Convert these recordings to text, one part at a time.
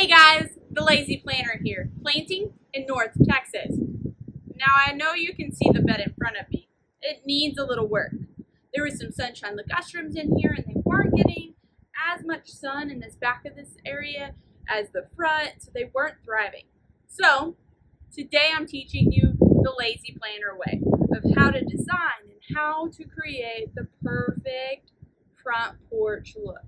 Hey guys, the Lazy Planter here, planting in North Texas. Now I know you can see the bed in front of me. It needs a little work. There was some sunshine ligustrums in here and they weren't getting as much sun in this back of this area as the front, so they weren't thriving. So today I'm teaching you the Lazy Planter way of how to design and how to create the perfect front porch look.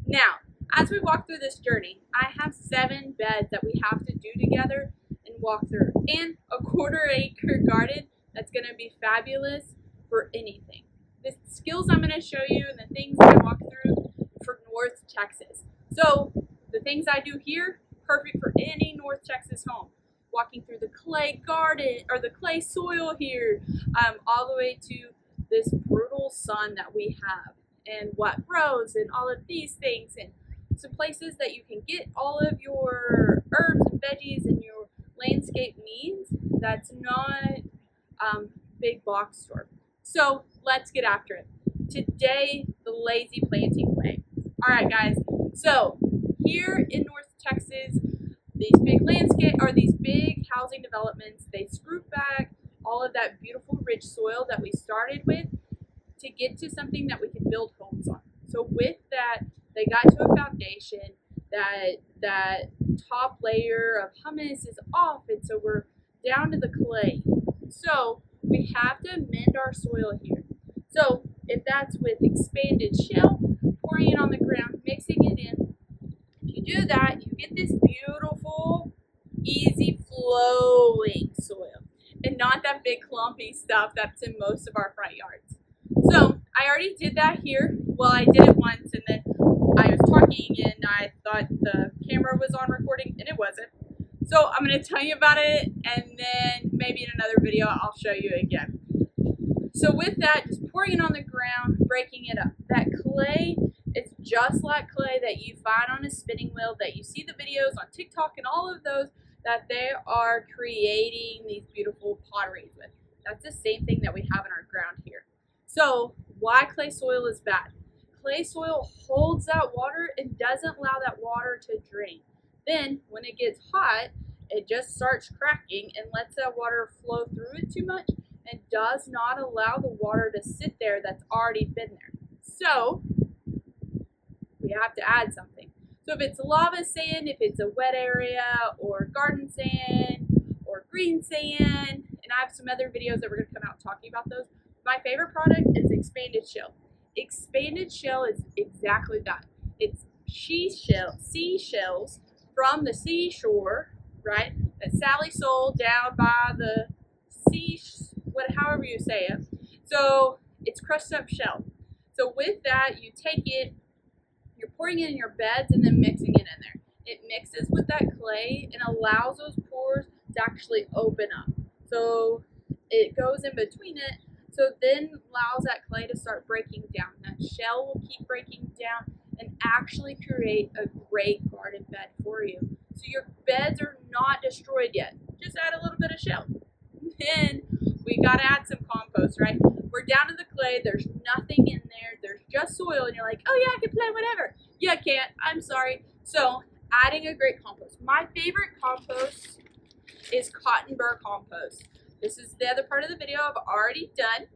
Now, as we walk through this journey, I have 7 beds that we have to do together and walk through, and a 1/4 acre garden that's going to be fabulous for anything. The skills I'm going to show you and the things I walk through for North Texas. So the things I do here, perfect for any North Texas home. Walking through the clay garden or the clay soil here, all the way to this brutal sun that we have and what grows and all of these things, and some places that you can get all of your herbs and veggies and your landscape needs that's not big box store. So let's get after it. Today, the lazy planting way. All right, guys. So here in North Texas, these big housing developments, they scoop back all of that beautiful rich soil that we started with to get to something that we can build homes on. So with that, they got to a foundation that top layer of humus is off, and so we're down to the clay. So we have to amend our soil here. So if that's with expanded shell, pouring it on the ground, mixing it in, if you do that, you get this beautiful, easy flowing soil, and not that big clumpy stuff that's in most of our front yards. So I already did that here. Well, I did it once, and then I was talking and I thought the camera was on recording, and it wasn't. So I'm going to tell you about it, and then maybe in another video I'll show you again. So with that, just pouring it on the ground, breaking it up. That clay is just like clay that you find on a spinning wheel, that you see the videos on TikTok and all of those, that they are creating these beautiful potteries with. That's the same thing that we have in our ground here. So why clay soil is bad? Clay soil holds that water and doesn't allow that water to drain. Then when it gets hot, it just starts cracking and lets that water flow through it too much and does not allow the water to sit there that's already been there. So we have to add something. So if it's lava sand, if it's a wet area, or garden sand, or green sand, and I have some other videos that we're going to come out talking about those. My favorite product is expanded shell. Expanded shell is exactly that. It's seashells from the seashore, right? That Sally sold down by the sea, however you say it. So it's crushed up shell. So with that, you take it, you're pouring it in your beds and then mixing it in there. It mixes with that clay and allows those pores to actually open up. So it goes in between it. So then allows that clay to start breaking down. That shell will keep breaking down and actually create a great garden bed for you. So your beds are not destroyed yet. Just add a little bit of shell. Then we gotta add some compost, right? We're down to the clay, there's nothing in there, there's just soil, and you're like, oh yeah, I can plant whatever. Yeah, I can't, I'm sorry. So adding a great compost. My favorite compost is cotton burr compost. This is the other part of the video I've already done.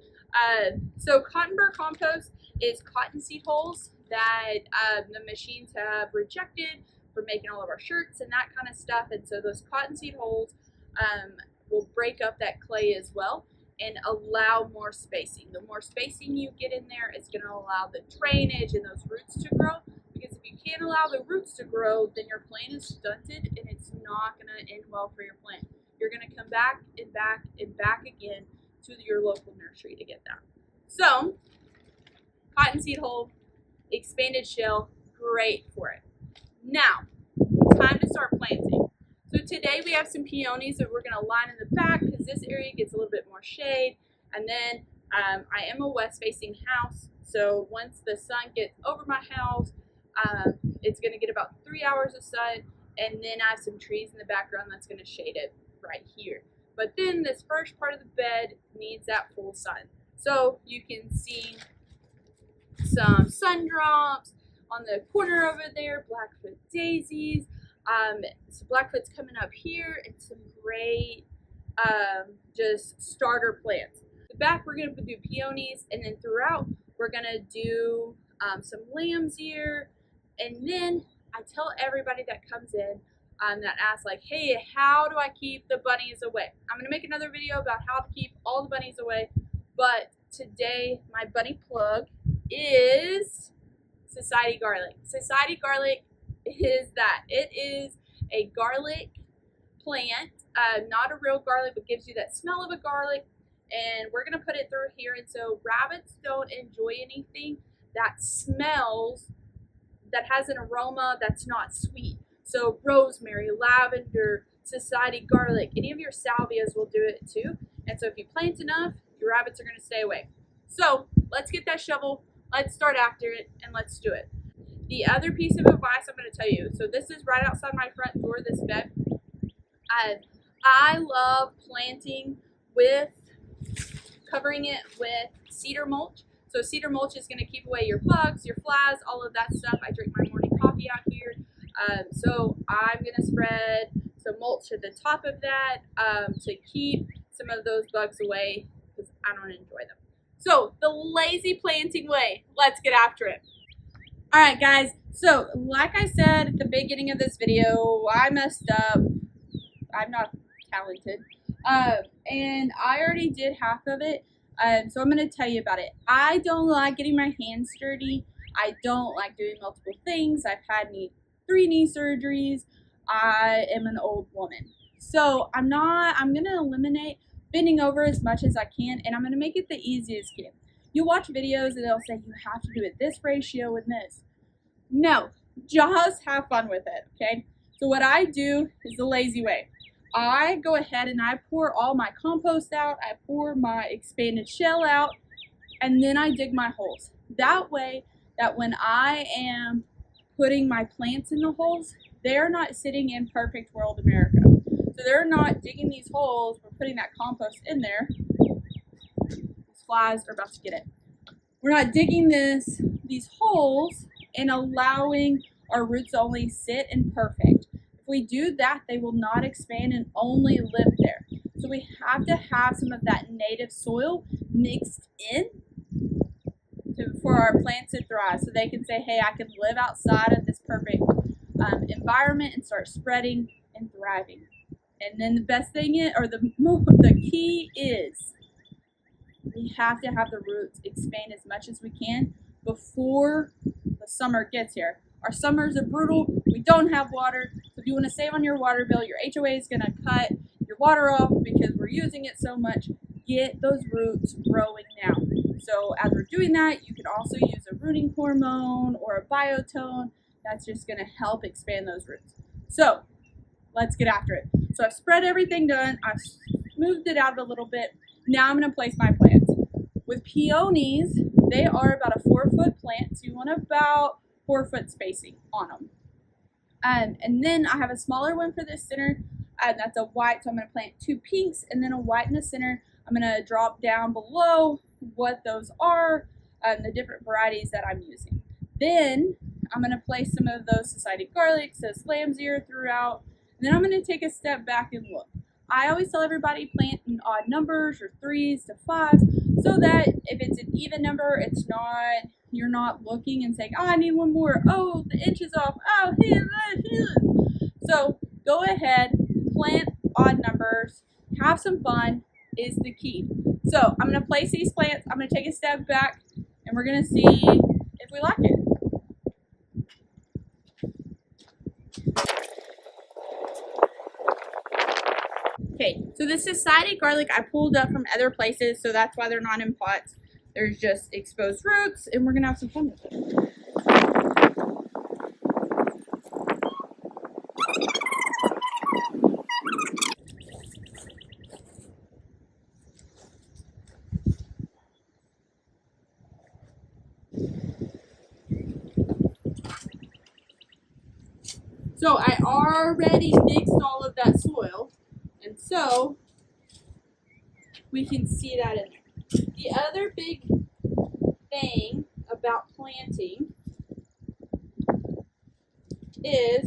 So cotton burr compost is cottonseed hulls that the machines have rejected for making all of our shirts and that kind of stuff. And so those cottonseed hulls will break up that clay as well and allow more spacing. The more spacing you get in there, it's going to allow the drainage and those roots to grow. Because if you can't allow the roots to grow, then your plant is stunted and it's not going to end well for your plant. You're going to come back and back and back again to your local nursery to get that. So, cottonseed hull, expanded shell, great for it. Now, time to start planting. So today we have some peonies that we're going to line in the back because this area gets a little bit more shade. And then I am a west-facing house, so once the sun gets over my house, it's going to get about 3 hours of sun, and then I have some trees in the background that's going to shade it right here. But then this first part of the bed needs that full sun. So you can see some sun drops on the corner over there, Blackfoot daisies. So Blackfoot's coming up here, and some great just starter plants. The back we're going to do peonies, and then throughout we're going to do some lamb's ear. And then I tell everybody that comes in that asks, like, hey, how do I keep the bunnies away? I'm going to make another video about how to keep all the bunnies away, but today my bunny plug is Society Garlic. Society Garlic is that. It is a garlic plant, not a real garlic, but gives you that smell of a garlic. And we're going to put it through here. And so rabbits don't enjoy anything that smells, that has an aroma that's not sweet. So rosemary, lavender, Society Garlic, any of your salvias will do it too. And so if you plant enough, your rabbits are going to stay away. So let's get that shovel, let's start after it, and let's do it. The other piece of advice I'm going to tell you, so this is right outside my front door, this bed. I love planting with, covering it with cedar mulch. So cedar mulch is going to keep away your bugs, your flies, all of that stuff. I drink my morning coffee out here. So I'm going to spread some mulch to the top of that to keep some of those bugs away because I don't enjoy them. So the lazy planting way, let's get after it. All right, guys. So like I said at the beginning of this video, I messed up. I'm not talented. And I already did half of it. So I'm going to tell you about it. I don't like getting my hands dirty. I don't like doing multiple things. I've had 3 knee surgeries. I am an old woman. So I'm going to eliminate bending over as much as I can, and I'm going to make it the easiest can. You watch videos and they'll say you have to do it this ratio and this. No, just have fun with it, okay? So what I do is the lazy way. I go ahead and I pour all my compost out, I pour my expanded shell out, and then I dig my holes. That way, that when I am putting my plants in the holes, they're not sitting in perfect world America. So they're not digging these holes, we're putting that compost in there. These flies are about to get it. We're not digging these holes and allowing our roots to only sit in perfect. If we do that, they will not expand and only live there. So we have to have some of that native soil mixed in for our plants to thrive. So they can say, hey, I can live outside of this perfect environment and start spreading and thriving. And then the best thing is, or the key is, we have to have the roots expand as much as we can before the summer gets here. Our summers are brutal. We don't have water. So if you want to save on your water bill, your HOA is going to cut your water off because we're using it so much. Get those roots growing now. So as we're doing that, you can also use a rooting hormone or a biotone. That's just going to help expand those roots. So let's get after it. So I've spread everything done. I've smoothed it out a little bit. Now I'm going to place my plants. With peonies, they are about a 4-foot plant. So you want about 4-foot spacing on them. And then I have a smaller one for the center. That's a white. So I'm going to plant 2 pinks and then a white in the center. I'm going to drop down below what those are, the different varieties that I'm using. Then I'm going to place some of those Society Garlics, those lamb's ear throughout. And then I'm going to take a step back and look. I always tell everybody plant in odd numbers or 3s to 5s so that if it's an even number, you're not looking and saying, oh, I need one more. Oh, the inch is off. Oh, here. So go ahead, plant odd numbers, have some fun is the key. So I'm going to place these plants. I'm going to take a step back and we're going to see if we like it. Okay, so the Society Garlic I pulled up from other places, so that's why they're not in pots. There's just exposed roots, and we're going to have some fun with it. So I already mixed all of that soil, and so we can see that in there. The other big thing about planting is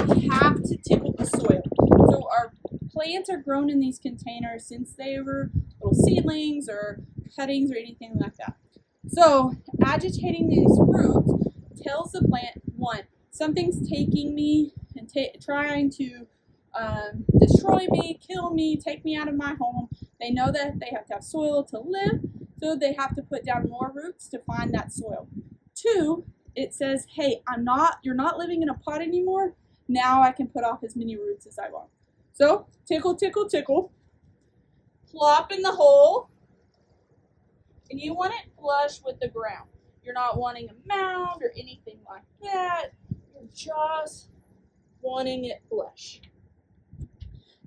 we have to tickle the soil. So our plants are grown in these containers since they were little seedlings or cuttings or anything like that. So agitating these roots tells the plant, one, something's taking me and trying to destroy me, kill me, take me out of my home. They know that they have to have soil to live, so they have to put down more roots to find that soil. Two, it says, hey, you're not living in a pot anymore. Now I can put off as many roots as I want. So tickle, tickle, tickle. Plop in the hole. And you want it flush with the ground. You're not wanting a mound or anything like that. You're just wanting it flush.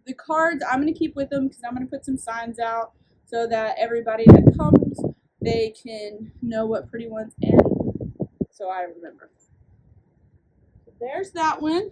The cards, I'm going to keep with them because I'm going to put some signs out so that everybody that comes, they can know what pretty ones and so I remember. So there's that one.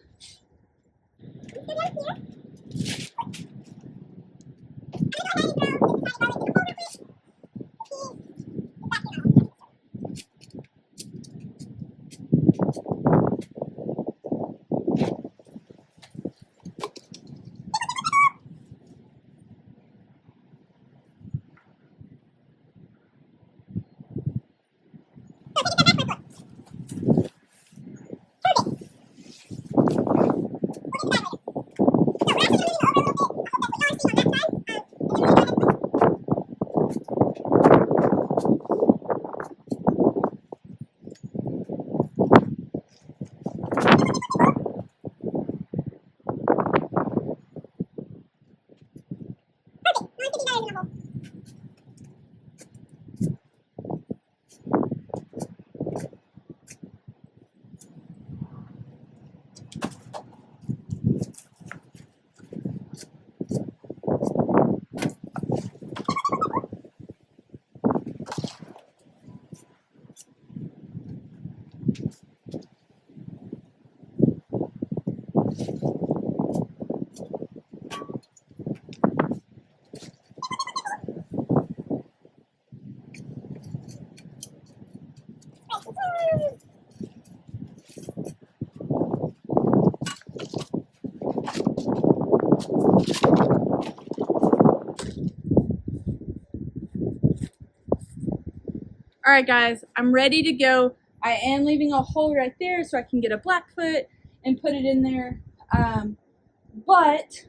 Alright guys, I'm ready to go. I am leaving a hole right there so I can get a Blackfoot and put it in there. But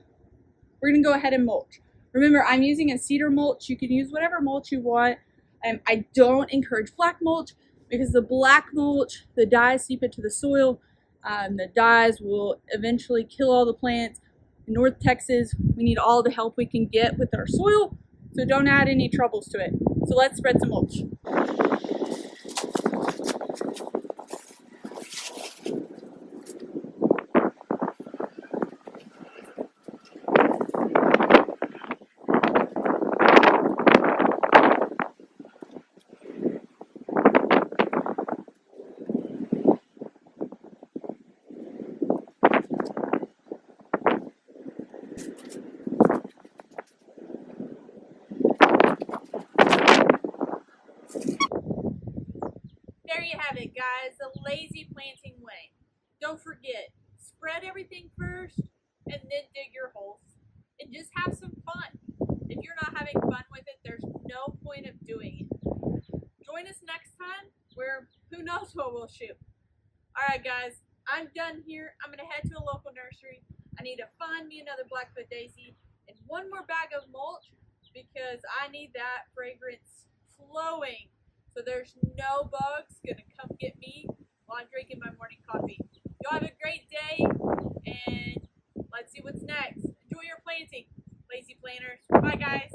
we're going to go ahead and mulch. Remember, I'm using a cedar mulch. You can use whatever mulch you want. I don't encourage black mulch because the black mulch, the dyes seep into the soil. The dyes will eventually kill all the plants. In North Texas, we need all the help we can get with our soil, so don't add any troubles to it. So let's spread some mulch. There you have it, guys, the lazy planting way. Don't forget, spread everything first and then dig your holes and just have some fun. If you're not having fun with it, there's no point of doing it. Join us next time where who knows what we'll shoot. Alright guys, I'm done here. I'm going to head to a local nursery. I need to find me another Blackfoot daisy and one more bag of mulch because I need that fragrance flowing. So there's no bugs gonna come get me while I'm drinking my morning coffee. Y'all have a great day, and let's see what's next. Enjoy your planting, lazy planters. Bye, guys.